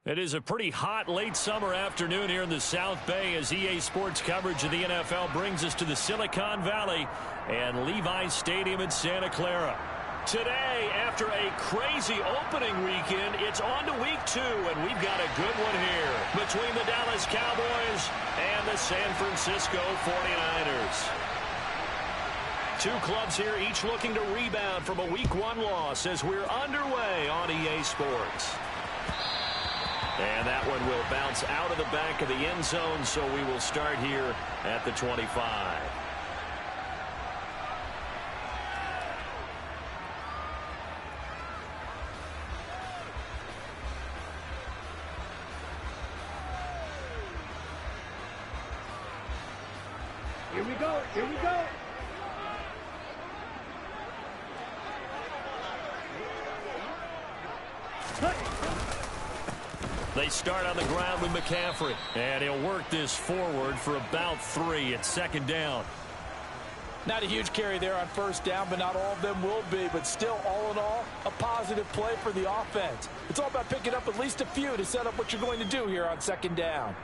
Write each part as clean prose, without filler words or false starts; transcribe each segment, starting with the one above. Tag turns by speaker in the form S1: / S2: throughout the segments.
S1: It is a pretty hot late summer afternoon here in the South Bay as EA Sports coverage of the NFL brings us to the Silicon Valley and Levi's Stadium in Santa Clara. Today, after a crazy opening weekend, it's on to week 2, and we've got a good one here between the Dallas Cowboys and the San Francisco 49ers. Two clubs here, each looking to rebound from a Week 1 loss as we're underway on EA Sports. And that one will bounce out of the back of the end zone, so we will start here at the 25.
S2: Here we go, here we go.
S1: They start on the ground with McCaffrey, and he'll work this forward for about 3 at second down.
S3: Not a huge carry there on first down, but not all of them will be. But still, all in all, a positive play for the offense. It's all about picking up at least a few to set up what you're going to do here on second down.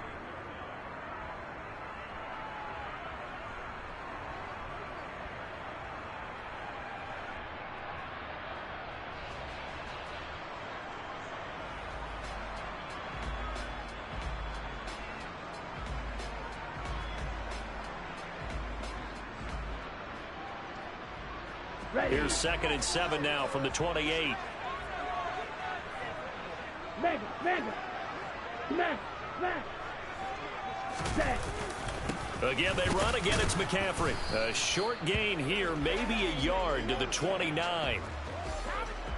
S1: Here's 2nd and 7 now from the 28. Again, they run. Again, it's McCaffrey. A short gain here, maybe a yard to the 29.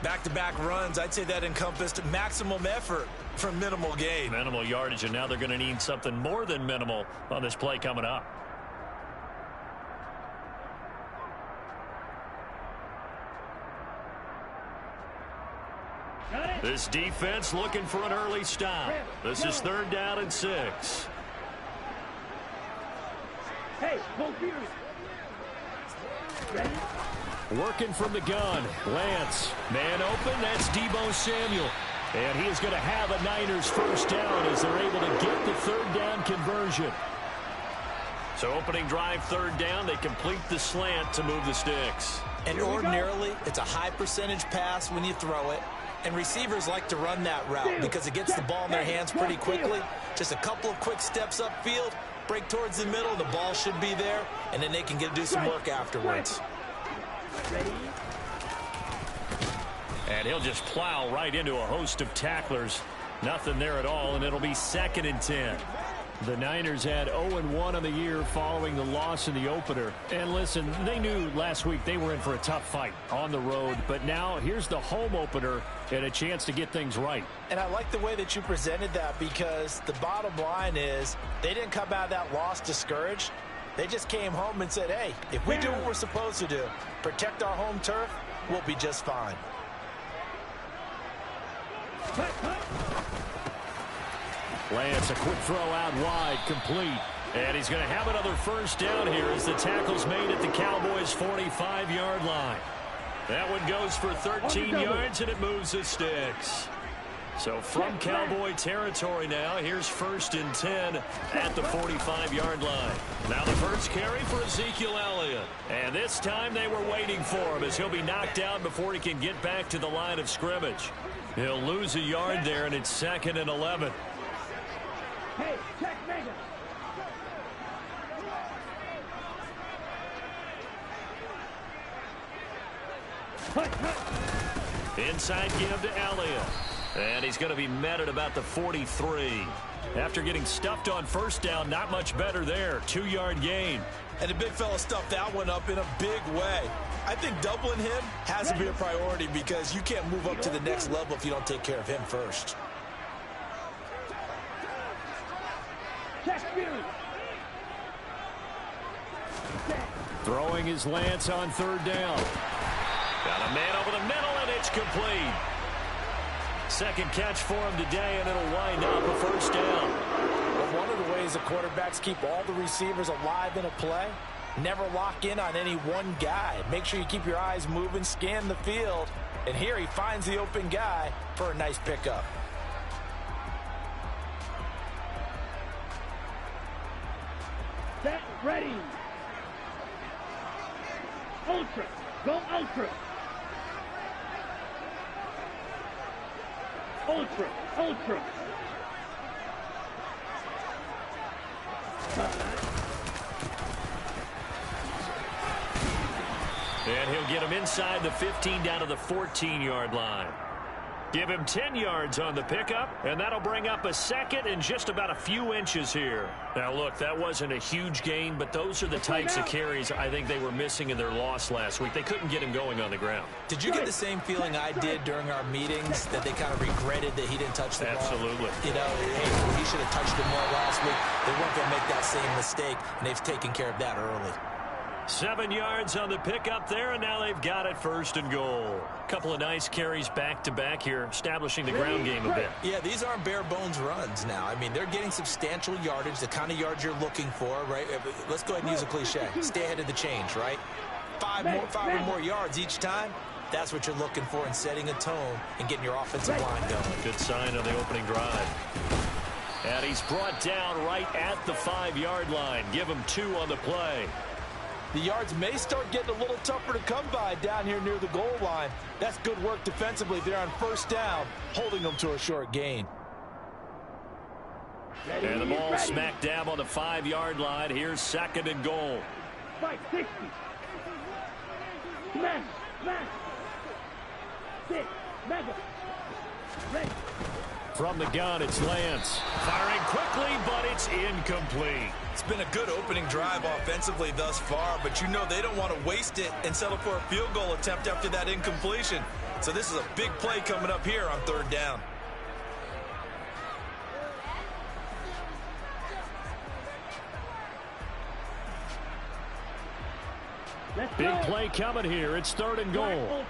S3: Back-to-back runs, I'd say that encompassed maximum effort for minimal gain.
S1: Minimal yardage, and now they're going to need something more than minimal on this play coming up. This defense looking for an early stop. This is 3rd down and 6.
S2: Hey, hold Peters. Ready?
S1: Working from the gun. Lance. Man open. That's Deebo Samuel. And he is going to have a Niners first down as they're able to get the 3rd down conversion. So opening drive 3rd down. They complete the slant to move the sticks.
S3: And ordinarily, it's a high percentage pass when you throw it. And receivers like to run that route because it gets the ball in their hands pretty quickly. Just a couple of quick steps upfield, break towards the middle, the ball should be there, and then they can get to do some work afterwards.
S1: And he'll just plow right into a host of tacklers. Nothing there at all, and it'll be 2nd and 10. The Niners had 0-1 on the year following the loss in the opener. And listen, they knew last week they were in for a tough fight on the road. But now here's the home opener and a chance to get things right.
S3: And I like the way that you presented that because the bottom line is they didn't come out of that loss discouraged. They just came home and said, hey, if we do what we're supposed to do, protect our home turf, we'll be just fine.
S1: Lance, a quick throw out wide, complete. And he's going to have another first down here as the tackle's made at the Cowboys' 45-yard line. That one goes for 13 yards, and it moves the sticks. So from Cowboy territory now, here's 1st and 10 at the 45-yard line. Now the first carry for Ezekiel Elliott. And this time they were waiting for him as he'll be knocked down before he can get back to the line of scrimmage. He'll lose a yard there, and it's 2nd and 11.
S2: Hey, check Megan.
S1: Inside give to Elliott. And he's going to be met at about the 43. After getting stuffed on first down, not much better there. 2-yard gain.
S3: And the big fella stuffed that one up in a big way. I think doubling him has to be a priority because you can't move up to the next level if you don't take care of him first.
S1: Throwing his Lance on 3rd down. Got a man over the middle, and it's complete. 2nd catch for him today, and it'll wind up a first down.
S3: Well, one of the ways the quarterbacks keep all the receivers alive in a play, never lock in on any one guy. Make sure you keep your eyes moving, scan the field, and here he finds the open guy for a nice pickup.
S2: ultra. Go ultra. Ultra. Ultra.
S1: And he'll get him inside the 15 down to the 14-yard line. Give him 10 yards on the pickup, and that'll bring up a second and just about a few inches here. Now, look, that wasn't a huge gain, but those are the types of carries I think they were missing in their loss last week. They couldn't get him going on the ground.
S3: Did you get the same feeling I did during our meetings, that they kind of regretted that he didn't touch the ball?
S1: Absolutely.
S3: You know, hey, he should have touched it more last week. They weren't going to make that same mistake, and they've taken care of that early.
S1: 7 yards on the pickup there, and now they've got it 1st and goal. Couple of nice carries back-to-back here, establishing the ground game a bit.
S3: Yeah, these aren't bare-bones runs now. I mean, they're getting substantial yardage, the kind of yards you're looking for, right? Let's go ahead and use a cliche. Stay ahead of the change, right? Five or more yards each time. That's what you're looking for in setting a tone and getting your offensive line going.
S1: Good sign on the opening drive. And he's brought down right at the 5-yard line. Give him 2 on the play.
S3: The yards may start getting a little tougher to come by down here near the goal line. That's good work defensively there on 1st down, holding them to a short gain.
S1: And the ball smack dab on the 5-yard line. Here's 2nd and goal.
S2: 560. Smash. Smash. 6. Mega. Ready.
S1: From the gun, it's Lance. Firing quickly, but it's incomplete.
S3: It's been a good opening drive offensively thus far, but you know they don't want to waste it and settle for a field goal attempt after that incompletion. So this is a big play coming up here on 3rd down.
S1: Big play coming here. It's 3rd and goal.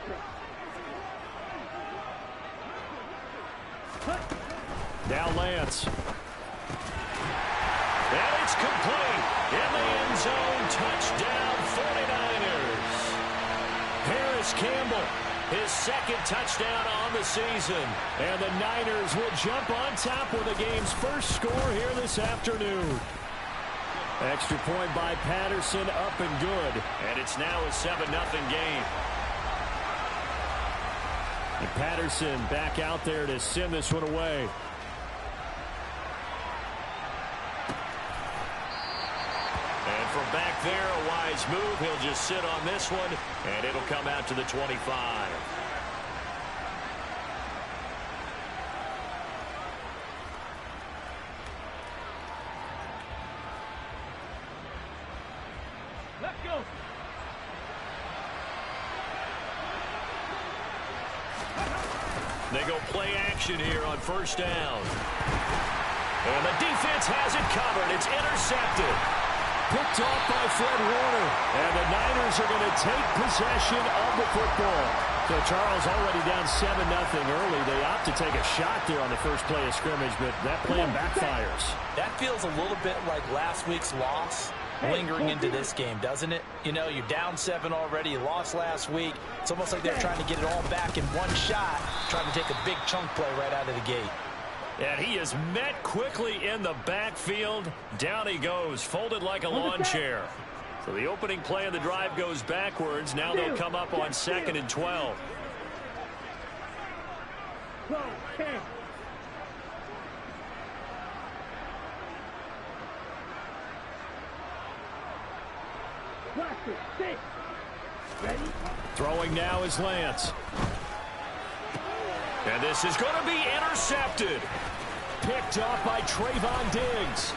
S1: Now Lance. And it's complete. In the end zone, touchdown 49ers. Harris Campbell, his 2nd touchdown on the season. And the Niners will jump on top with the game's first score here this afternoon. Extra point by Patterson, up and good. And it's now a 7-0 game. And Patterson back out there to send this one away. And from back there, a wise move. He'll just sit on this one, and it'll come out to the 25.
S2: Let's go.
S1: They go play action here on 1st down. And the defense has it covered. It's intercepted. Picked off by Fred Warner. And the Niners are going to take possession of the football. So Charles already down 7-0 early. They opt to take a shot there on the first play of scrimmage, but that plan backfires.
S3: That feels a little bit like last week's loss lingering into this game, doesn't it? You know, you're down 7 already. You lost last week. It's almost like they're trying to get it all back in one shot, trying to take a big chunk play right out of the gate.
S1: And he is met quickly in the backfield. Down he goes, folded like a lawn chair. So the opening play of the drive goes backwards. Now they'll come up on 2nd and 12.
S2: 12, 10. Blaster, 6. Ready?
S1: Throwing now is Lance. And this is going to be intercepted. Picked off by Trayvon Diggs.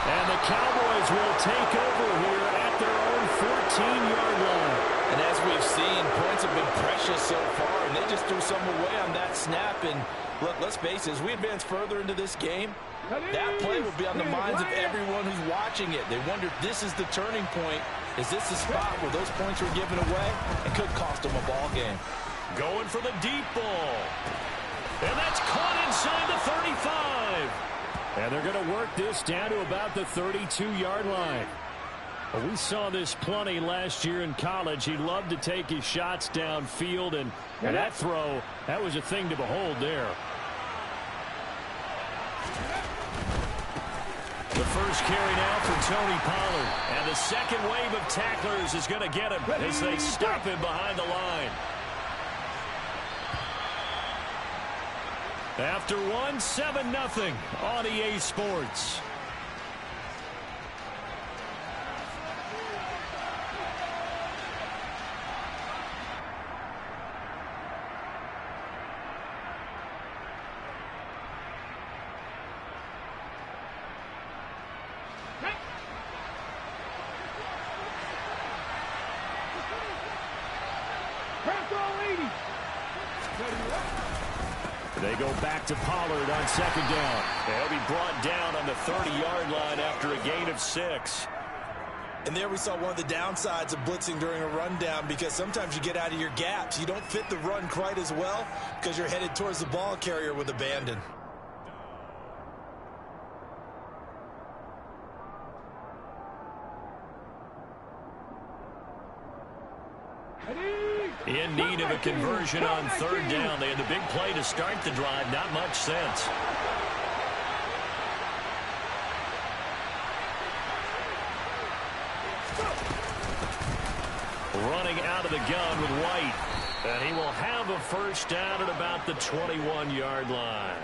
S1: And the Cowboys will take over here at their own 14-yard line.
S3: And as we've seen, points have been precious so far, and they just threw some away on that snap. And look, let's face it, as we advance further into this game, that play will be on the minds of everyone who's watching it. They wonder if this is the turning point. Is this the spot where those points were given away? It could cost them a ball game.
S1: Going for the deep ball. And that's caught inside the 35. And they're going to work this down to about the 32-yard line. Well, we saw this plenty last year in college. He loved to take his shots downfield, and that throw, that was a thing to behold there. The first carry now for Tony Pollard. And the second wave of tacklers is going to get him as they stop him behind the line. After one, 7-0 on EA Sports. They go back to Pollard on second down. He'll be brought down on the 30-yard line after a gain of 6.
S3: And there we saw one of the downsides of blitzing during a rundown, because sometimes you get out of your gaps. You don't fit the run quite as well because you're headed towards the ball carrier with abandon.
S1: In need of a conversion on third down. They had the big play to start the drive. Not much sense. Running out of the gun with White. And he will have a first down at about the 21-yard line.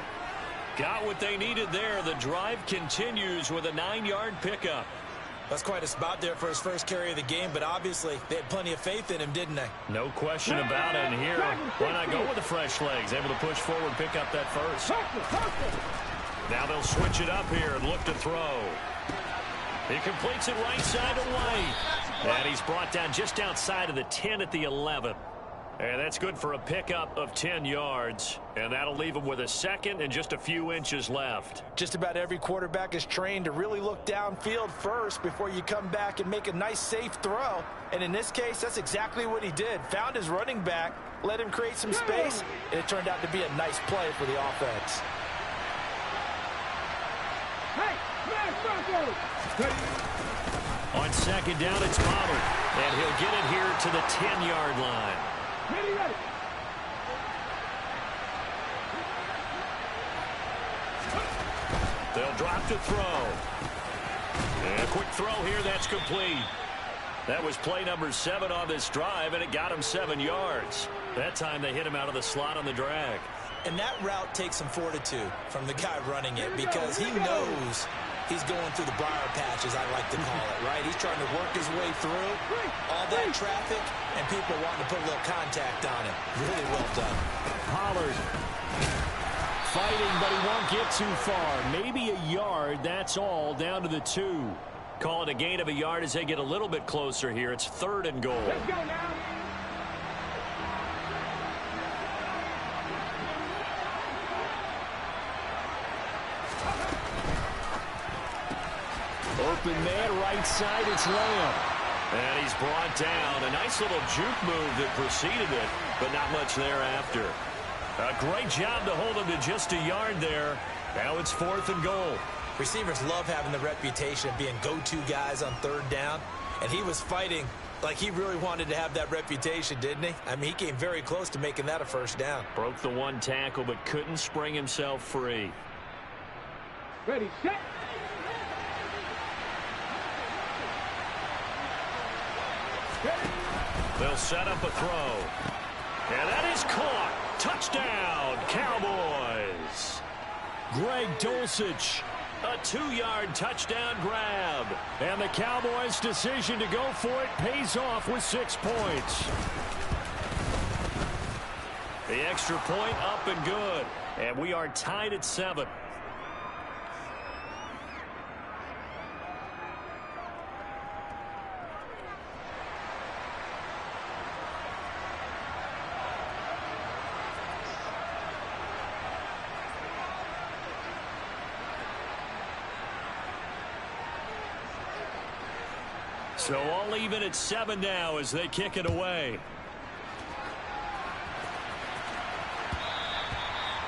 S1: Got what they needed there. The drive continues with a 9-yard pickup.
S3: That's quite a spot there for his first carry of the game, but obviously they had plenty of faith in him, didn't they?
S1: No question about it. And here, why not go with the fresh legs? Able to push forward, pick up that first. Now they'll switch it up here and look to throw. He completes it right side to White. And he's brought down just outside of the 10 at the 11. And that's good for a pickup of 10 yards. And that'll leave him with a second and just a few inches left.
S3: Just about every quarterback is trained to really look downfield first before you come back and make a nice, safe throw. And in this case, that's exactly what he did. Found his running back, let him create some space, and it turned out to be a nice play for the offense.
S1: On second down, it's Pollard. And he'll get it here to the 10-yard line. They'll drop to throw. And a quick throw here, that's complete. That was play number 7 on this drive, and it got him 7 yards. That time they hit him out of the slot on the drag.
S3: And that route takes some fortitude from the guy running it, because he knows he's going through the briar patch, as I like to call it, right? He's trying to work his way through all that traffic, and people wanting to put a little contact on him. Really well done.
S1: Pollard fighting, but he won't get too far. Maybe a yard, that's all, down to the 2. Call it a gain of a yard as they get a little bit closer here. It's 3rd and goal.
S2: Let's go now.
S1: Open man, right side, it's Lamb. And he's brought down. A nice little juke move that preceded it, but not much thereafter. A great job to hold him to just a yard there. Now it's 4th and goal.
S3: Receivers love having the reputation of being go-to guys on third down, and he was fighting like he really wanted to have that reputation, didn't he? I mean, he came very close to making that a first down.
S1: Broke the one tackle, but couldn't spring himself free.
S2: Ready, set.
S1: They'll set up a throw. And that is caught. Touchdown, Cowboys. Greg Dulcich, a 2-yard touchdown grab. And the Cowboys' decision to go for it pays off with 6 points. The extra point up and good. And we are tied at 7. So all even at 7 now as they kick it away.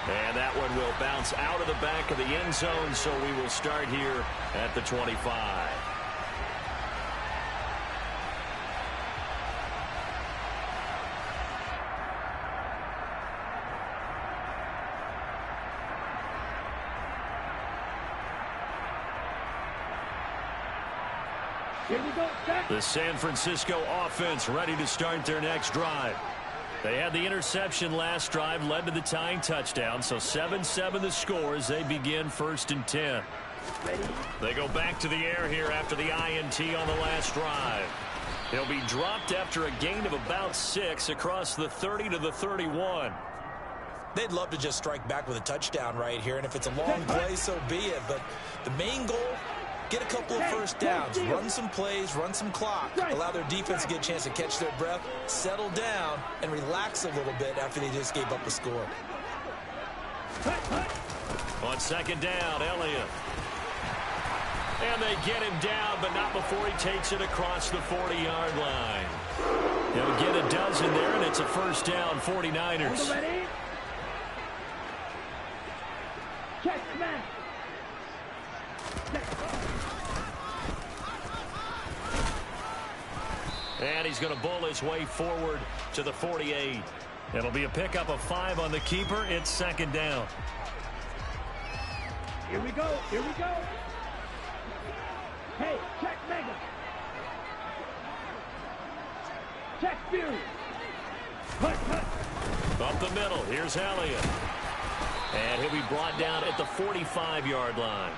S1: And that one will bounce out of the back of the end zone, so we will start here at the 25.
S2: Here we go. Set.
S1: The San Francisco offense ready to start their next drive. They had the interception last drive, led to the tying touchdown, so 7-7 the score as they begin 1st and 10.
S2: Ready.
S1: They go back to the air here after the INT on the last drive. He'll be dropped after a gain of about 6 across the 30 to the 31.
S3: They'd love to just strike back with a touchdown right here, and if it's a long play, so be it. But the main goal, get a couple of first downs, run some plays, run some clock, allow their defense to get a chance to catch their breath, settle down, and relax a little bit after they just gave up a score.
S1: On 2nd down, Elliott. And they get him down, but not before he takes it across the 40-yard line. He'll get a dozen there, and it's a 1st down, 49ers.
S2: Ready? Check, smash.
S1: And he's going to bull his way forward to the 48. It'll be a pickup of 5 on the keeper. It's 2nd down.
S2: Here we go. Here we go. Hey, check Mega. Check Fury. Cut.
S1: Up the middle. Here's Elliott. And he'll be brought down at the 45-yard line.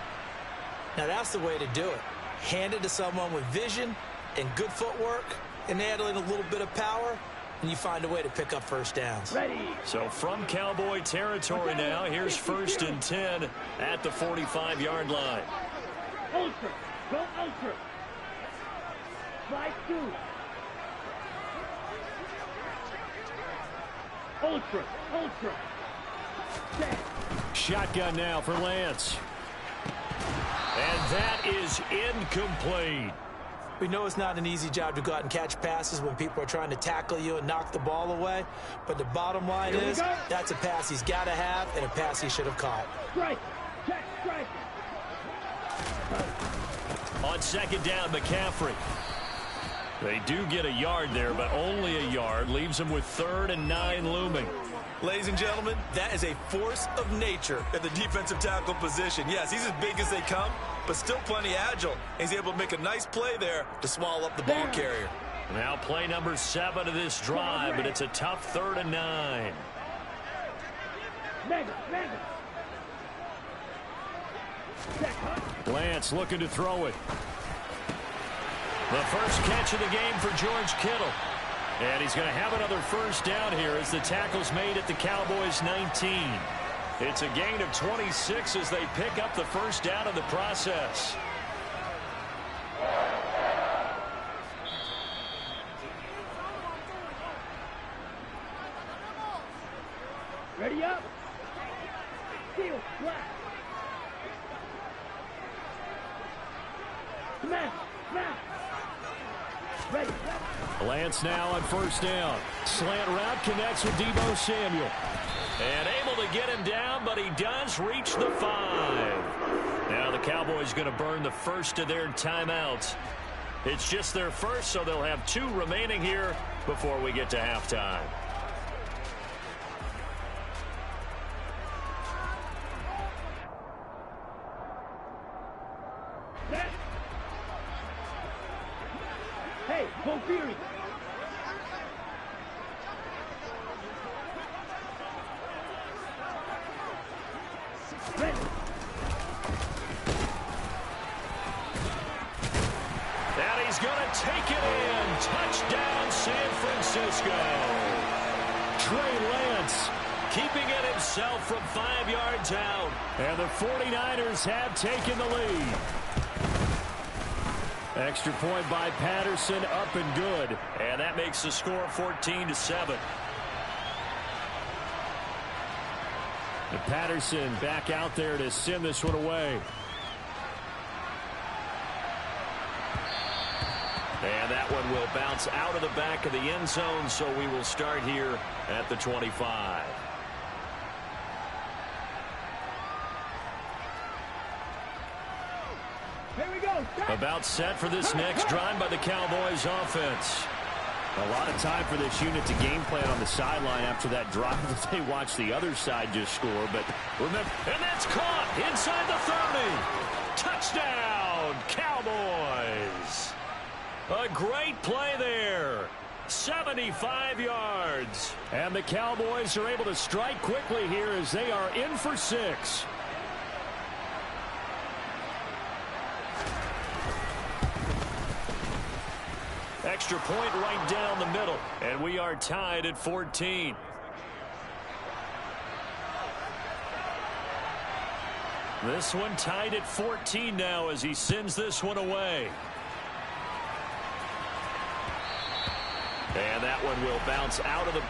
S3: Now that's the way to do it. Hand it to someone with vision and good footwork, and add in a little bit of power, and you find a way to pick up first downs.
S2: Ready.
S1: So from Cowboy territory now, here's 1st and 10 at the 45-yard line.
S2: Ultra. Go ultra. Slide 2. Ultra. Set.
S1: Shotgun now for Lance. And that is incomplete.
S3: We know it's not an easy job to go out and catch passes when people are trying to tackle you and knock the ball away. But the bottom line is that's a pass he's got to have and a pass he should have caught.
S2: Strike. Check strike.
S1: On 2nd down, McCaffrey. They do get a yard there, but only a yard. Leaves them with 3rd and 9 looming.
S3: Ladies and gentlemen, that is a force of nature at the defensive tackle position. Yes, he's as big as they come, but still plenty agile. He's able to make a nice play there to swallow up the ball carrier.
S1: Now play number 7 of this drive, but it's a tough 3rd and 9.
S2: Mega.
S1: Lance looking to throw it. The first catch of the game for George Kittle. And he's going to have another 1st down here as the tackle's made at the Cowboys' 19. It's a gain of 26 as they pick up the 1st down in the process.
S2: Ready up. Steel. Black. Smash. Ready.
S1: Lance now on 1st down. Slant route connects with Deebo Samuel. And able to get him down, but he does reach the 5. Now the Cowboys going to burn the first of their timeouts. It's just their first, so they'll have 2 remaining here before we get to halftime.
S2: Hey, go Fury. Ready.
S1: And he's going to take it in. Touchdown, San Francisco. Trey Lance keeping it himself from 5 yards out. And the 49ers have taken the lead. Extra point by Patterson, up and good. And that makes the score 14-7. And Patterson back out there to send this one away. And that one will bounce out of the back of the end zone, so we will start here at the 25.
S2: Here we go.
S1: About set for this next drive by the Cowboys offense. A lot of time for this unit to game plan on the sideline after that drive that they watched the other side just score. But remember, and that's caught inside the 30. Touchdown, Cowboys. A great play there. 75 yards. And the Cowboys are able to strike quickly here as they are in for 6. Extra point right down the middle. And we are tied at 14. This one tied at 14 now as he sends this one away. And that one will bounce out of the...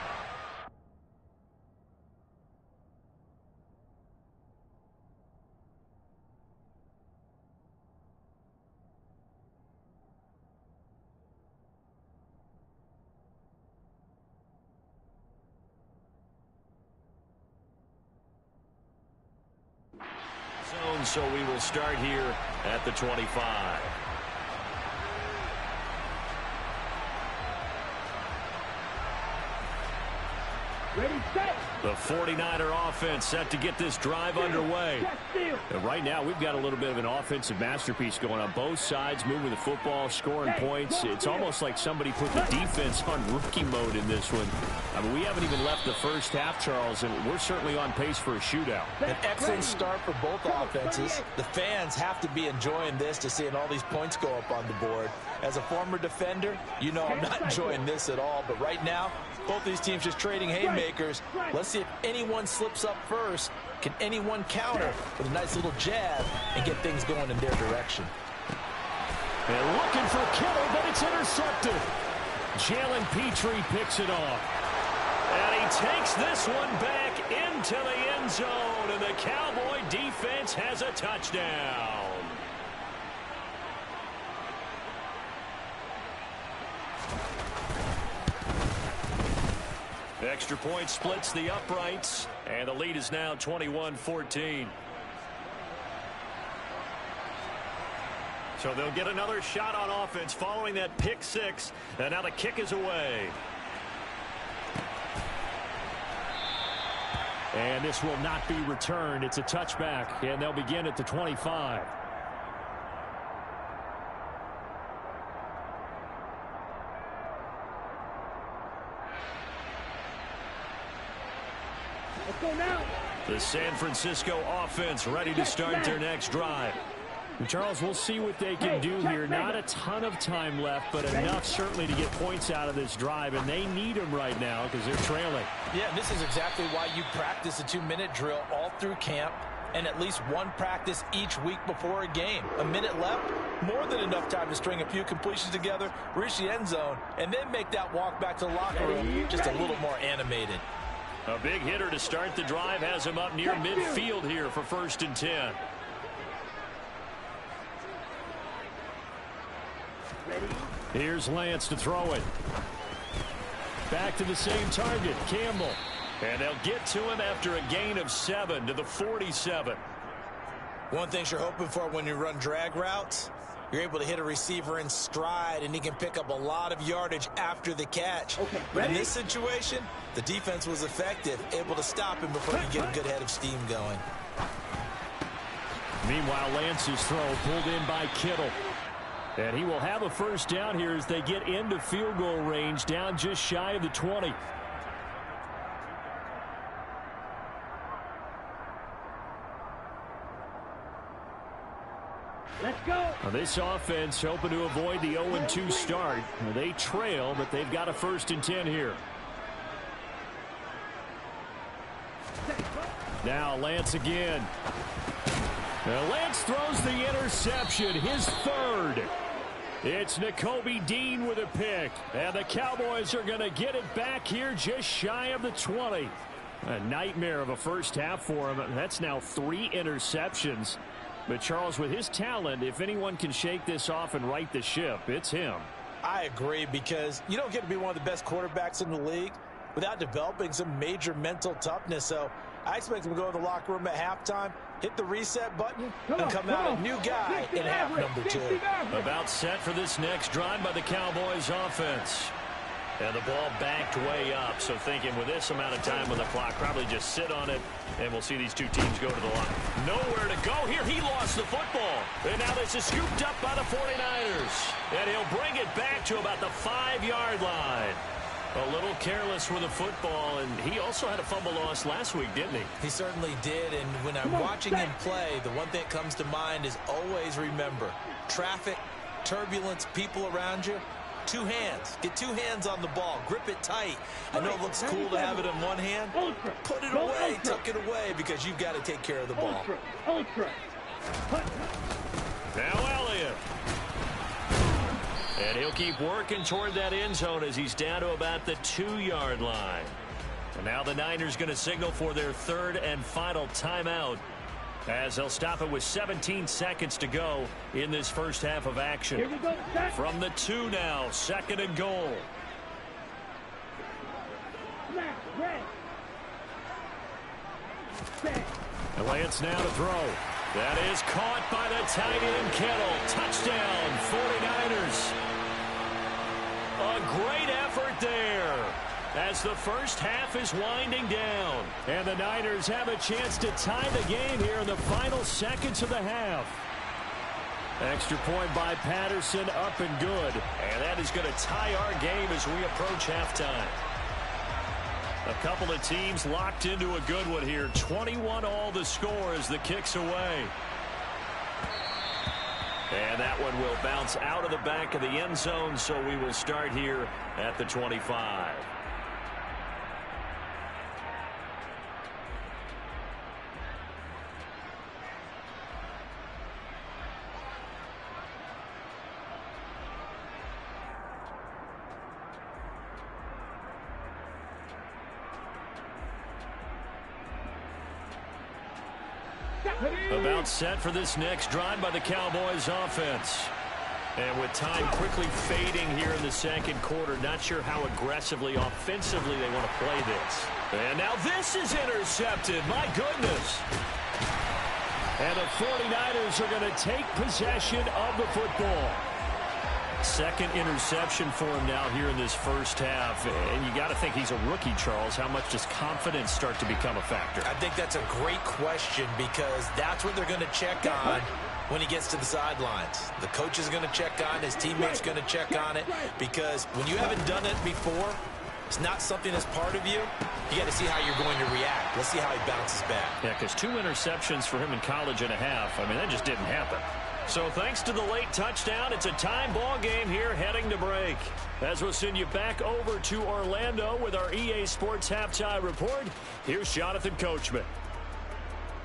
S1: zone, so we will start here at the 25.
S2: Ready, set.
S1: The 49er offense set to get this drive underway. And right now, we've got a little bit of an offensive masterpiece going on both sides, moving the football, scoring points. It's almost like somebody put the defense on rookie mode in this one. I mean, we haven't even left the first half, Charles, and we're certainly on pace for a shootout.
S3: An excellent start for both offenses. The fans have to be enjoying this to seeing all these points go up on the board. As a former defender, you know I'm not enjoying this at all. But right now, both these teams just trading haymakers. Let's see if anyone slips up first. Can anyone counter with a nice little jab and get things going in their direction?
S1: And looking for Kittle, but it's intercepted. Jalen Petrie picks it off. And he takes this one back into the end zone, and the Cowboy defense has a touchdown. Extra point splits the uprights, and the lead is now 21-14. So they'll get another shot on offense following that pick six, and now the kick is away. And this will not be returned. It's a touchback, and they'll begin at the 25.
S2: Let's go now.
S1: The San Francisco offense ready to start their next drive. And Charles, we'll see what they can do here. Not a ton of time left, but enough certainly to get points out of this drive, and they need them right now because they're trailing.
S3: Yeah, and this is exactly why you practice a 2-minute drill all through camp and at least one practice each week before a game. A minute left, more than enough time to string a few completions together, reach the end zone, and then make that walk back to the locker room just a little more animated.
S1: A big hitter to start the drive has him up near midfield here for 1st and 10. Here's Lance to throw it. Back to the same target, Campbell. And they'll get to him after a gain of 7 to the 47.
S3: One thing you're hoping for when you run drag routes, you're able to hit a receiver in stride, and he can pick up a lot of yardage after the catch. But in this situation, the defense was effective, able to stop him before he get a good head of steam going.
S1: Meanwhile, Lance's throw pulled in by Kittle. And he will have a first down here as they get into field goal range, down just shy of the 20.
S2: Let's go.
S1: Now this offense hoping to avoid the 0-2 start. Well, they trail, but they've got a 1st and 10 here. Now Lance again. Now Lance throws the interception, his 3rd. It's Nakobe Dean with a pick. And the Cowboys are going to get it back here just shy of the 20. A nightmare of a first half for him. That's now 3 interceptions. But Charles, with his talent, if anyone can shake this off and right the ship, it's him.
S3: I agree, because you don't get to be one of the best quarterbacks in the league without developing some major mental toughness. So I expect him to go to the locker room at halftime, hit the reset button, and come out a new guy in half number 2.
S1: About set for this next drive by the Cowboys offense. And the ball backed way up. So thinking with this amount of time on the clock, probably just sit on it, and we'll see these two teams go to the line. Nowhere to go here. He lost the football. And now this is scooped up by the 49ers. And he'll bring it back to about the 5-yard line. A little careless with the football, and he also had a fumble loss last week, didn't he?
S3: He certainly did, and when I'm watching him play, the one thing that comes to mind is always remember, traffic, turbulence, people around you, 2 hands. Get 2 hands on the ball. Grip it tight. I know it looks cool to have it in one hand. Put it away. Tuck it away because you've got to take care of the ball.
S1: Now Elliott. And he'll keep working toward that end zone as he's down to about the 2-yard line. And now the Niners going to signal for their 3rd and final timeout as they'll stop it with 17 seconds to go in this first half of action. From the 2 now, 2nd and goal. Lance now to throw. That is caught by the tight end Kittle. Touchdown, 49ers. A great effort there as the first half is winding down. And the Niners have a chance to tie the game here in the final seconds of the half. Extra point by Patterson, up and good. And that is going to tie our game as we approach halftime. A couple of teams locked into a good one here. 21 all the score as the kick's away. And that one will bounce out of the back of the end zone, so we will start here at the 25. About set for this next drive by the Cowboys offense. And with time quickly fading here in the second quarter, not sure how aggressively, offensively they want to play this. And now this is intercepted. My goodness. And the 49ers are going to take possession of the football. Second interception for him now here in this first half. And you got to think he's a rookie, Charles. How much does confidence start to become a factor?
S3: I think that's a great question because that's what they're going to check on when he gets to the sidelines. The coach is going to check on, his teammates going to check on it, because when you haven't done it before, it's not something that's part of you. You got to see how you're going to react. Let's see how he bounces back.
S1: Yeah, because 2 interceptions for him in college and a half. I mean, that just didn't happen. So thanks to the late touchdown, it's a time ball game here heading to break. As we'll send you back over to Orlando with our EA Sports Halftime Report, here's Jonathan Coachman.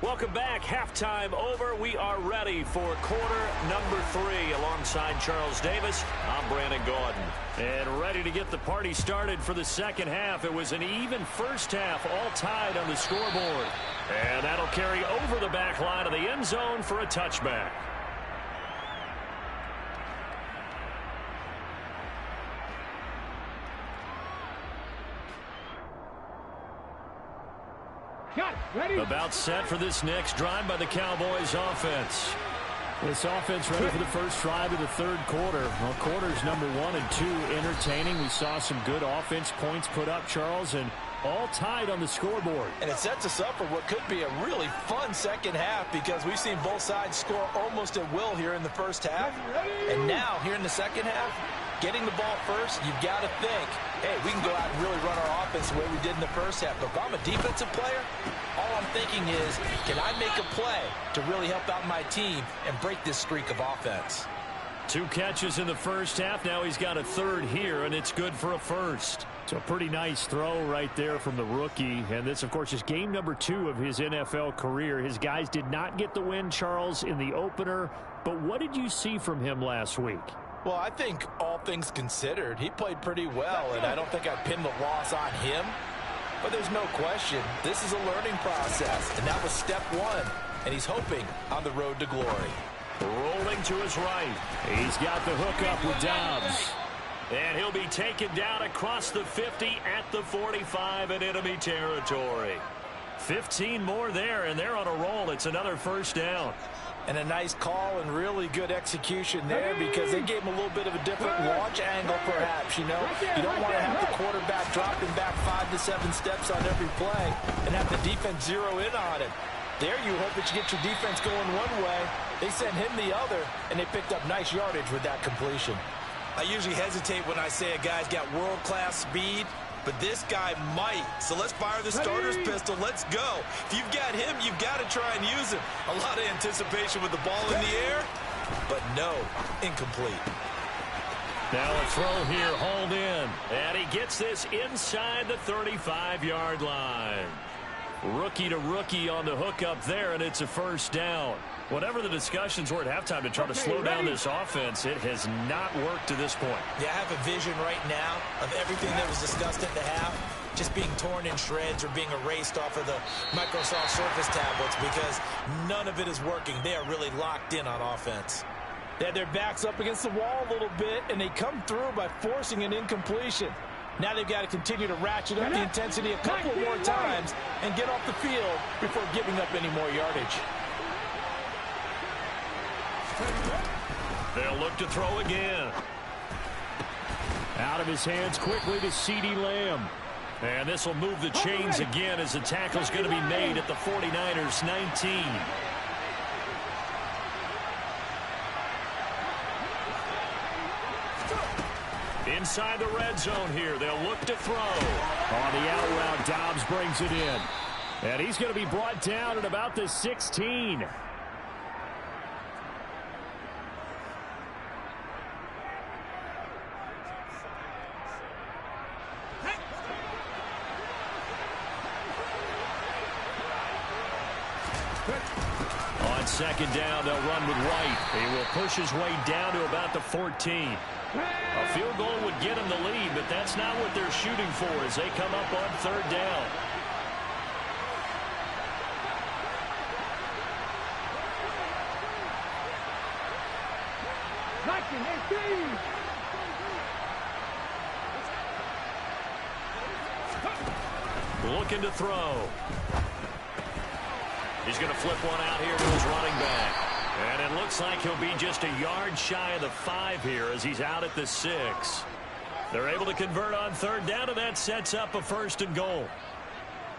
S1: Welcome back. Halftime over. We are ready for quarter number 3 alongside Charles Davis. I'm Brandon Gaudin. And ready to get the party started for the second half. It was an even first half, all tied on the scoreboard. And that'll carry over the back line of the end zone for a touchback. About set for this next drive by the Cowboys offense. This offense ready for the first drive of the third quarter. Well, quarters number 1 and 2 entertaining. We saw some good offense points put up, Charles, and all tied on the scoreboard.
S3: And it sets us up for what could be a really fun second half because we've seen both sides score almost at will here in the first half. And now, here in the second half, getting the ball first, you've got to think, hey, we can go out and really run our offense the way we did in the first half. But if I'm a defensive player, all I'm thinking is, can I make a play to really help out my team and break this streak of offense?
S1: 2 catches in the first half. Now he's got a third here, and it's good for a first. So a pretty nice throw right there from the rookie. And this, of course, is game number 2 of his NFL career. His guys did not get the win, Charles, in the opener. But what did you see from him last week?
S3: Well, I think all things considered, he played pretty well, and I don't think I pinned the loss on him. But there's no question, this is a learning process, and that was step 1, and he's hoping on the road to glory.
S1: Rolling to his right. He's got the hook up with Dobbs. And he'll be taken down across the 50 at the 45 in enemy territory. 15 more there, and they're on a roll. It's another first down.
S3: And a nice call and really good execution there because they gave him a little bit of a different launch angle perhaps, you know. You don't want to have the quarterback dropping back 5 to 7 steps on every play and have the defense zero in on it. There you hope that you get your defense going one way. They sent him the other, and they picked up nice yardage with that completion. I usually hesitate when I say a guy's got world-class speed, but this guy might. So let's fire the starter's pistol. Let's go. If you've got him, you've got to try and use him. A lot of anticipation with the ball in the air, but no, incomplete.
S1: Now a throw here, hauled in. And he gets this inside the 35-yard line. Rookie to rookie on the hookup there, and it's a first down. Whatever the discussions were at halftime to try to slow down this offense, it has not worked to this point.
S3: Yeah, I have a vision right now of everything that was discussed at the half just being torn in shreds or being erased off of the Microsoft Surface tablets because none of it is working. They are really locked in on offense. They had their backs up against the wall a little bit, and they come through by forcing an incompletion. Now they've got to continue to ratchet up the intensity a couple more times and get off the field before giving up any more yardage.
S1: They'll look to throw again. Out of his hands quickly to CeeDee Lamb. And this will move the chains again as the tackle's going to be made at the 49ers 19. Inside the red zone here. They'll look to throw. On the out route, Dobbs brings it in. And he's going to be brought down at about the 16. On second down, they'll run with White. He will push his way down to about the 14. A field goal would get him the lead, but that's not what they're shooting for as they come up on third down. Looking to throw. He's going to flip one out here to his running back. And it looks like he'll be just a yard shy of the 5 here as he's out at the 6. They're able to convert on third down, and that sets up a 1st and goal.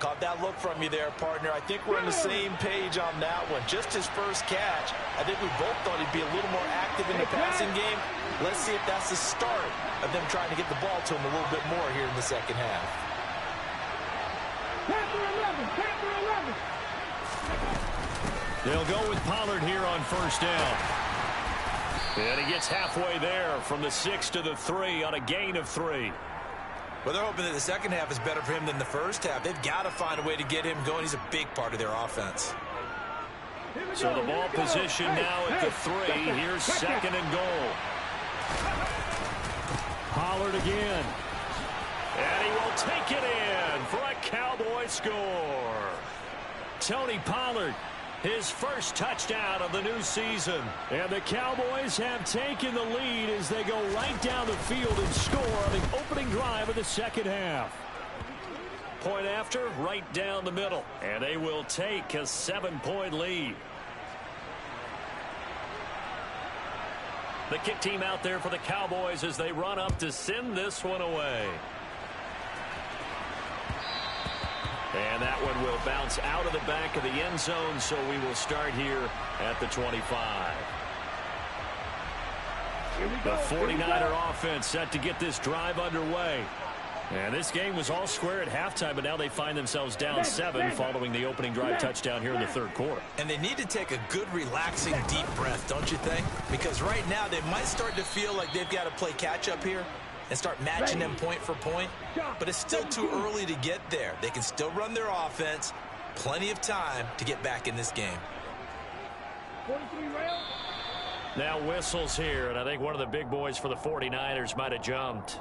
S3: Caught that look from you there, partner. I think we're on the same page on that one. Just his first catch. I think we both thought he'd be a little more active in the passing game. Let's see if that's the start of them trying to get the ball to him a little bit more here in the second half.
S1: They'll go with Pollard here on first down. And he gets halfway there from the 6 to the 3 on a gain of 3.
S3: Well, they're hoping that the second half is better for him than the first half. They've got to find a way to get him going. He's a big part of their offense.
S1: So the ball position now at the 3. Here's 2nd and goal. Pollard again. And he will take it in for a Cowboy score. Tony Pollard, his first touchdown of the new season. And the Cowboys have taken the lead as they go right down the field and score on the opening drive of the second half. Point after, right down the middle. And they will take a 7-point lead. The kick team out there for the Cowboys as they run up to send this one away. And that one will bounce out of the back of the end zone, so we will start here at the 25. The 49er offense set to get this drive underway. And this game was all square at halftime, but now they find themselves down 7 following the opening drive touchdown here in the third quarter.
S3: And they need to take a good, relaxing, deep breath, don't you think? Because right now they might start to feel like they've got to play catch-up here and start matching them point for point. But it's still too early to get there. They can still run their offense. Plenty of time to get back in this game.
S1: Now whistles here, and I think one of the big boys for the 49ers might have jumped.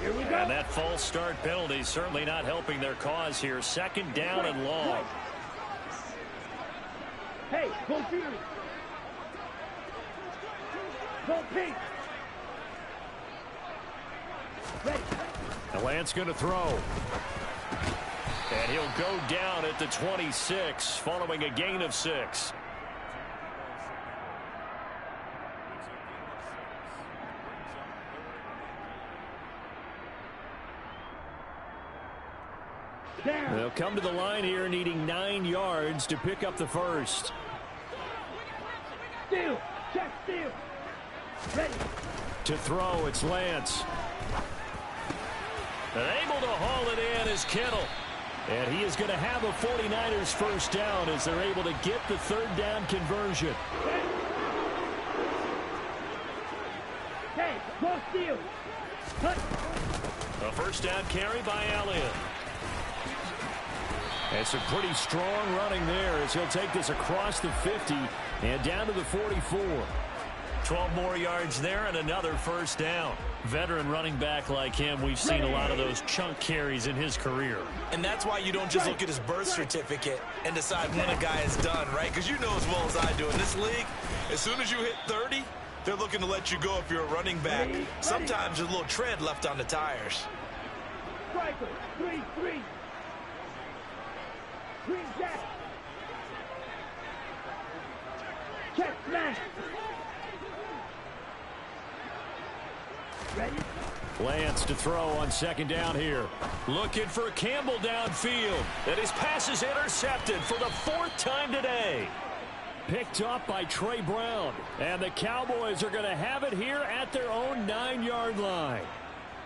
S1: And that false start penalty certainly not helping their cause here. 2nd down and long.
S2: Hey, go Go pink. Ready.
S1: The Lance going to throw. And he'll go down at the 26 following a gain of 6.
S2: Down.
S1: They'll come to the line here needing 9 yards to pick up the first.
S2: Steal. Check steal. Ready.
S1: To throw, it's Lance. And able to haul it in is Kittle. And he is going to have a 49ers first down as they're able to get the third down conversion.
S2: Hey, go steal. Cut.
S1: A first down carry by Elliott. And some pretty strong running there as he'll take this across the 50 and down to the 44. 12 more yards there and another first down. Veteran running back like him, we've seen a lot of those chunk carries in his career.
S3: And that's why you don't just look at his birth certificate and decide when a guy is done, right? Because you know as well as I do, in this league, as soon as you hit 30, they're looking to let you go if you're a running back. Sometimes there's a little tread left on the tires.
S2: Striker. 3-3. Green jack. Check smash. Ready?
S1: Lance to throw on second down here. Looking for Campbell downfield. And his pass is intercepted for the 4th time today. Picked up by Trey Brown. And the Cowboys are going to have it here at their own 9-yard line.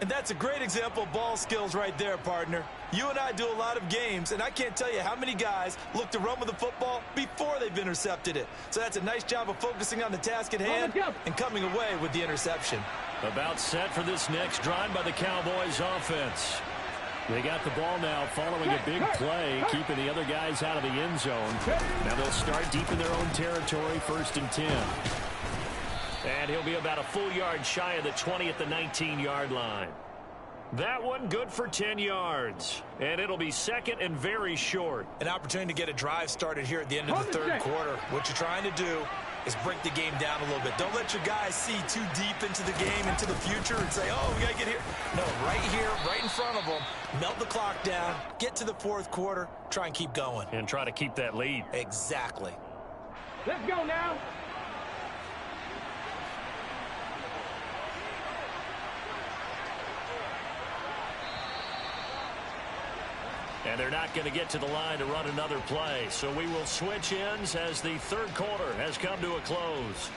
S3: And that's a great example of ball skills right there, partner. You and I do a lot of games, and I can't tell you how many guys look to run with the football before they've intercepted it. So that's a nice job of focusing on the task at hand and coming away with the interception.
S1: About set for this next drive by the Cowboys offense. They got the ball now following a big play, keeping the other guys out of the end zone. Now they'll start deep in their own territory, 1st and 10. And he'll be about a full yard shy of the 20 at the 19-yard line. That one good for 10 yards. And it'll be second and very short.
S3: An opportunity to get a drive started here at the end of the 3rd quarter. What you're trying to do is break the game down a little bit. Don't let your guys see too deep into the game, into the future, and say, oh, we got to get here. No, right here, right in front of them. Melt the clock down, get to the 4th quarter, try and keep going.
S1: And try to keep that lead.
S3: Exactly.
S2: Let's go now.
S1: And they're not going to get to the line to run another play. So we will switch ends as the 3rd quarter has come to a close.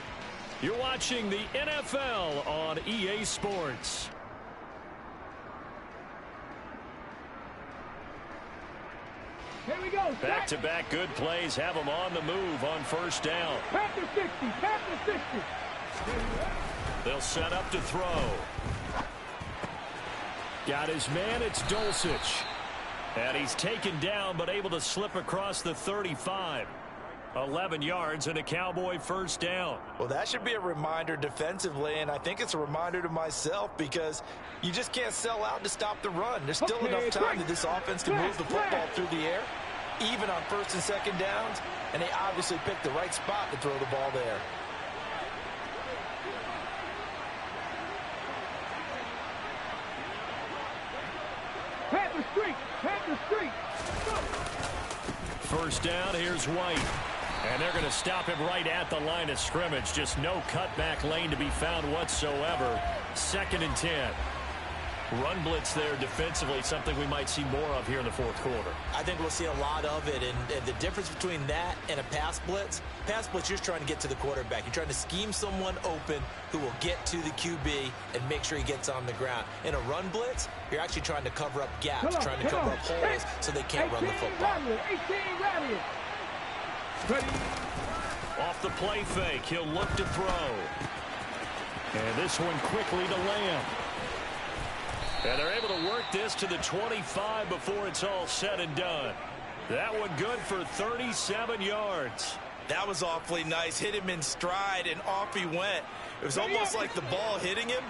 S1: You're watching the NFL on EA Sports.
S2: Here we go.
S1: Back-to-back good plays have them on the move on first down.
S2: Past the 60. Past the 60.
S1: They'll set up to throw. Got his man. It's Dulcich. And he's taken down but able to slip across the 35. 11 yards and a Cowboy first down.
S3: Well, that should be a reminder defensively, and I think it's a reminder to myself because you just can't sell out to stop the run. There's still enough time that this offense can move the football through the air, even on 1st and 2nd downs, and they obviously picked the right spot to throw the ball there.
S2: Panther streak. Panther streak.
S1: First down, here's White. And they're going to stop him right at the line of scrimmage. Just no cutback lane to be found whatsoever. 2nd and 10. Run blitz there defensively, something we might see more of here in the 4th quarter.
S3: I think we'll see a lot of it, and the difference between that and a pass blitz, you're just trying to get to the quarterback. You're trying to scheme someone open who will get to the QB and make sure he gets on the ground. In a run blitz, you're actually trying to cover up gaps, trying to cover up holes so they can't run the football.
S2: 18 rally. Ready.
S1: Off the play fake, he'll look to throw. And this one quickly to Lamb. And they're able to work this to the 25 before it's all said and done. That one good for 37 yards.
S3: That was awfully nice. Hit him in stride, and off he went. It was almost like the ball hitting him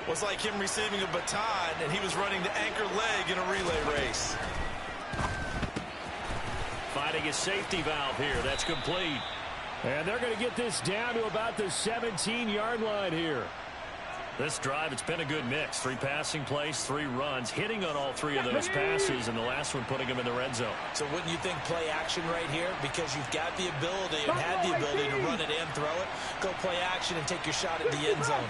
S3: was like him receiving a baton, and he was running the anchor leg in a relay race.
S1: Finding a safety valve here. That's complete. And they're going to get this down to about the 17-yard line here. This drive, it's been a good mix. 3 passing plays, 3 runs, hitting on all 3 of those passes, and the last one putting them in the red zone.
S3: So wouldn't you think play action right here? Because you've got the ability and had the ability to run it and throw it. Go play action and take your shot at the end zone.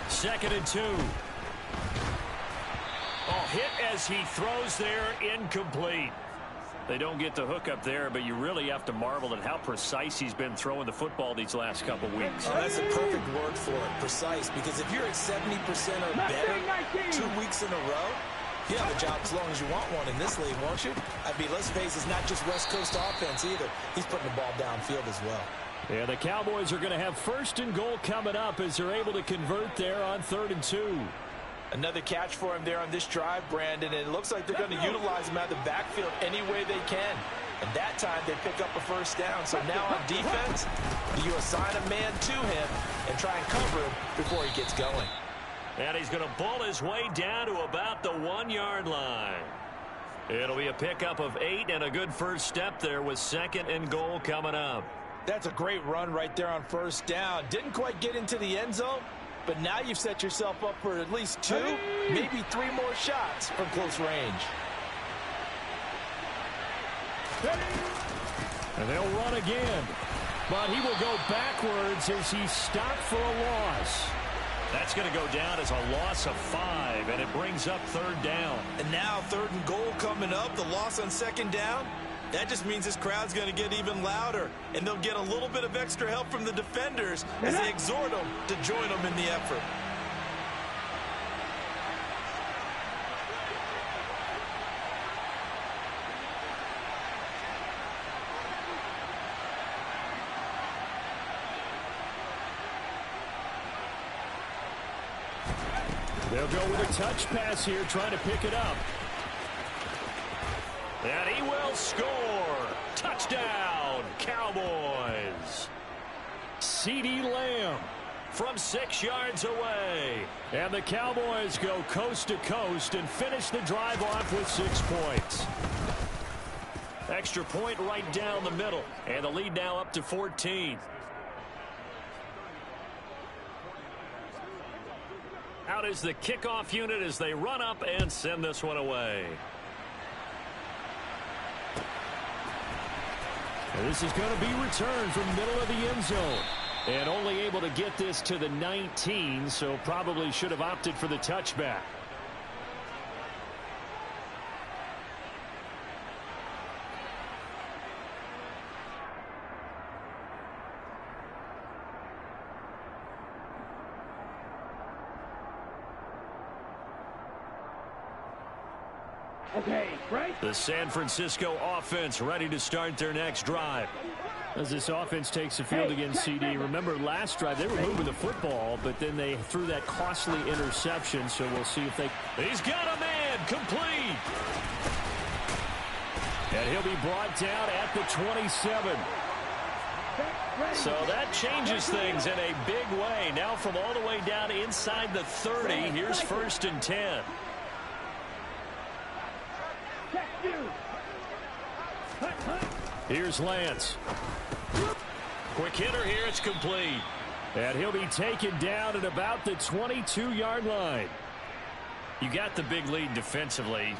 S1: 2nd and 2. Oh, hit as he throws there, incomplete. They don't get the hook up there, but you really have to marvel at how precise he's been throwing the football these last couple weeks.
S3: Oh, that's a perfect word for it, precise, because if you're at 70% or better 2 weeks in a row, you have a job as long as you want one in this league, won't you? I mean, let's face it, it's not just West Coast offense either. He's putting the ball downfield as well.
S1: Yeah, the Cowboys are going to have 1st and goal coming up as they're able to convert there on 3rd and 2.
S3: Another catch for him there on this drive, Brandon, and it looks like they're going to utilize him out of the backfield any way they can. And that time they pick up a 1st down. So now on defense, you assign a man to him and try and cover him before he gets going.
S1: And he's going to bull his way down to about the 1-yard line. It'll be a pickup of 8 and a good 1st step there with 2nd and goal coming up.
S3: That's a great run right there on 1st down. Didn't quite get into the end zone, but now you've set yourself up for at least 2, maybe 3 more shots from close range.
S1: And they'll run again. But he will go backwards as he stopped for a loss. That's going to go down as a loss of 5, and it brings up 3rd down.
S3: And now 3rd and goal coming up, the loss on 2nd down. That just means this crowd's going to get even louder, and they'll get a little bit of extra help from the defenders as they exhort them to join them in the effort.
S1: They'll go with a touch pass here, trying to pick it up. And he will score. Touchdown, Cowboys. CeeDee Lamb from 6 yards away. And the Cowboys go coast to coast and finish the drive off with 6 points. Extra point right down the middle. And the lead now up to 14. Out is the kickoff unit as they run up and send this one away. And this is going to be returned from the middle of the end zone. And only able to get this to the 19, so probably should have opted for the touchback.
S2: Okay, right?
S1: The San Francisco offense ready to start their next drive. As this offense takes the field against CD. Remember last drive they were moving the football, but then they threw that costly interception, so we'll see if they... He's got a man, complete! And he'll be brought down at the 27. So that changes things in a big way. Now from all the way down inside the 30, here's 1st and 10. Here's Lance. Quick hitter here, it's complete. And he'll be taken down at about the 22-yard line. You got the big lead defensively.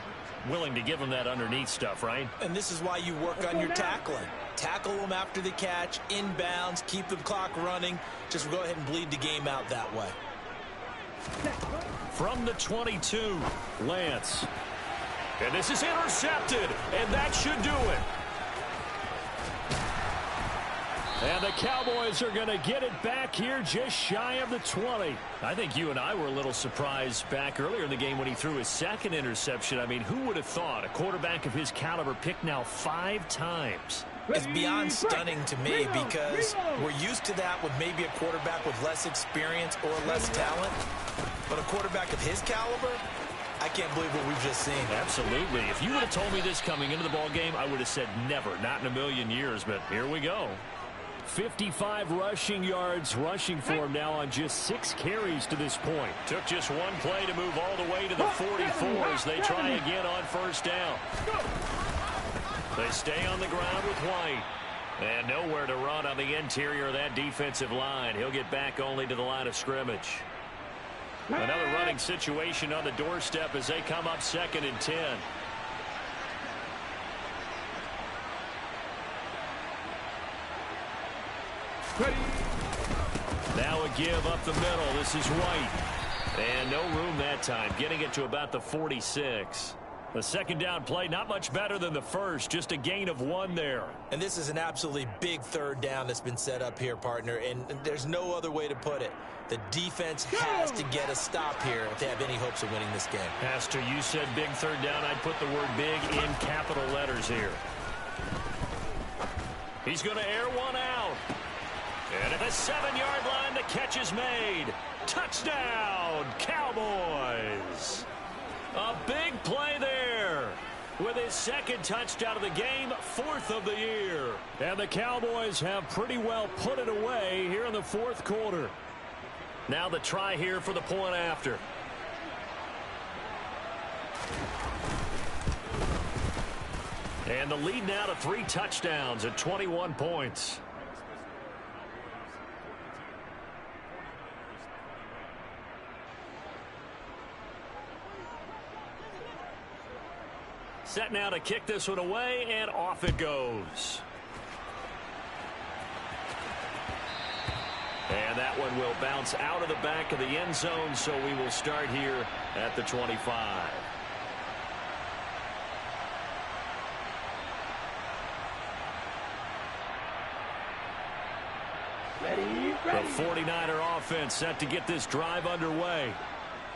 S1: Willing to give him that underneath stuff, right?
S3: And this is why you work on your tackling. Tackle them after the catch, inbounds, keep the clock running. Just go ahead and bleed the game out that way.
S1: From the 22, Lance. And this is intercepted, and that should do it. And the Cowboys are going to get it back here just shy of the 20. I think you and I were a little surprised back earlier in the game when he threw his 2nd interception. I mean, who would have thought a quarterback of his caliber picked now 5 times?
S3: It's beyond stunning to me because we're used to that with maybe a quarterback with less experience or less talent. But a quarterback of his caliber, I can't believe what we've just seen.
S1: Absolutely. If you would have told me this coming into the ball game, I would have said never, not in a million years. But here we go. 55 rushing yards rushing for him now on just 6 carries to this point. Took just one play to move all the way to the 44 as they try again on 1st down. They stay on the ground with White. And nowhere to run on the interior of that defensive line. He'll get back only to the line of scrimmage. Another running situation on the doorstep as they come up 2nd and 10.
S2: Ready.
S1: Now a give up the middle. This is White. And no room that time. Getting it to about the 46. The second down play, not much better than the first. Just a gain of 1 there.
S3: And this is an absolutely big 3rd down that's been set up here, partner. And there's no other way to put it. The defense has to get a stop here if they have any hopes of winning this game.
S1: Pastor, you said big 3rd down. I'd put the word big in capital letters here. He's going to air one out. And at the 7-yard line, the catch is made. Touchdown, Cowboys. A big play there. With his 2nd touchdown of the game, 4th of the year. And the Cowboys have pretty well put it away here in the 4th quarter. Now the try here for the point after. And the lead now to 3 touchdowns at 21 points. Set now to kick this one away, and off it goes. And that one will bounce out of the back of the end zone, so we will start here at the 25.
S2: Ready.
S1: The 49er offense set to get this drive underway.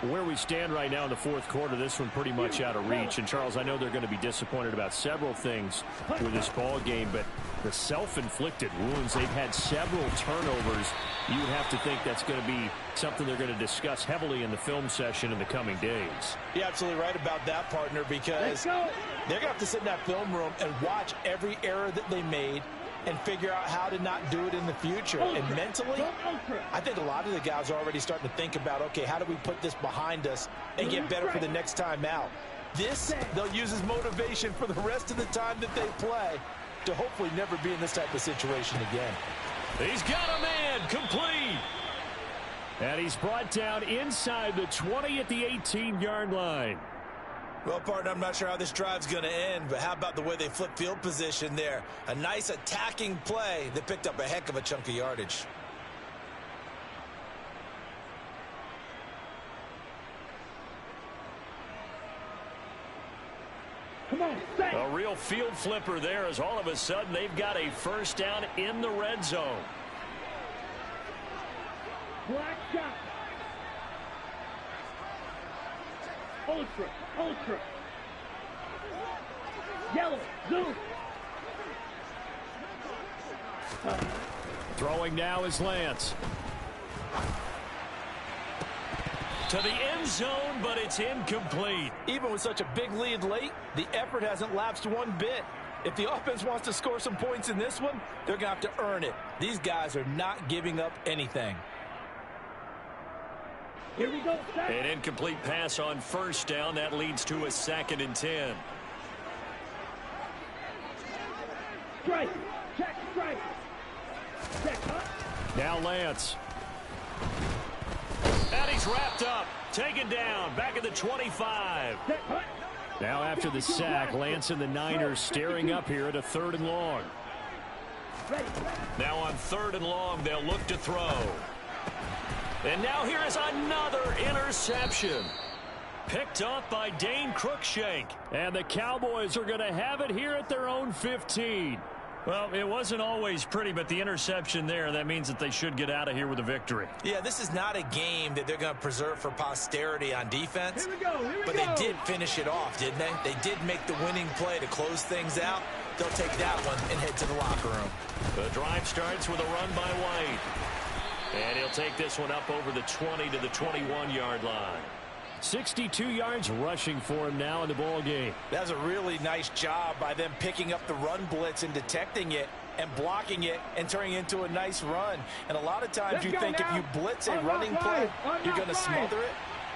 S1: Where we stand right now in the 4th quarter, this one pretty much out of reach. And, Charles, I know they're going to be disappointed about several things with this ball game, but the self-inflicted wounds, they've had several turnovers. You would have to think that's going to be something they're going to discuss heavily in the film session in the coming days.
S3: You're absolutely right about that, partner, because they're going to have to sit in that film room and watch every error that they made and figure out how to not do it in the future. And mentally, I think a lot of the guys are already starting to think about, okay, how do we put this behind us and get better for the next time out? This, they'll use as motivation for the rest of the time that they play to hopefully never be in this type of situation again.
S1: He's got a man, complete. And he's brought down inside the 20 at the 18-yard line.
S3: Well, partner, I'm not sure how this drive's going to end, but how about the way they flip field position there? A nice attacking play that picked up a heck of a chunk of yardage.
S2: Come on, stay.
S1: A real field flipper there as all of a sudden they've got a 1st down in the red zone.
S2: Black shot. Ultra. Ultra. Yellow. Zoom.
S1: Throwing now is Lance. To the end zone, but it's incomplete.
S3: Even with such a big lead late, the effort hasn't lapsed one bit. If the offense wants to score some points in this one, they're going to have to earn it. These guys are not giving up anything.
S2: Here we go.
S1: An incomplete pass on 1st down. That leads to a 2nd and 10.
S2: Strike. Check. Strike. Check.
S1: Now Lance. And he's wrapped up. Taken down. Back at the 25.
S2: Check. Hut.
S1: Now after the sack, Lance and the Niners staring up here at a 3rd and long.
S2: Ready.
S1: Now on 3rd and long, they'll look to throw. And now here is another interception. Picked off by Dane Cruikshank. And the Cowboys are going to have it here at their own 15. Well, it wasn't always pretty, but the interception there, that means that they should get out of here with a victory.
S3: Yeah, this is not a game that they're going to preserve for posterity on defense.
S2: Here we go. Here we
S3: but
S2: go.
S3: they did finish it off, didn't they? They did make the winning play to close things out. They'll take that one and head to the locker room.
S1: The drive starts with a run by White. And he'll take this one up over the 20 to the 21-yard line. 62 yards rushing for him now in the ball game.
S3: That's a really nice job by them picking up the run blitz and detecting it and blocking it and turning it into a nice run. And a lot of times you think if you blitz a running play, you're going to smother it.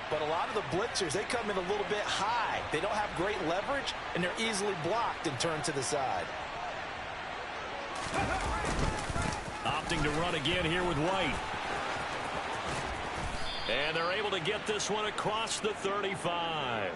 S3: But a lot of the blitzers, they come in a little bit high. They don't have great leverage, and they're easily blocked and turned to the side.
S1: Opting to run again here with White. And they're able to get this one across the 35.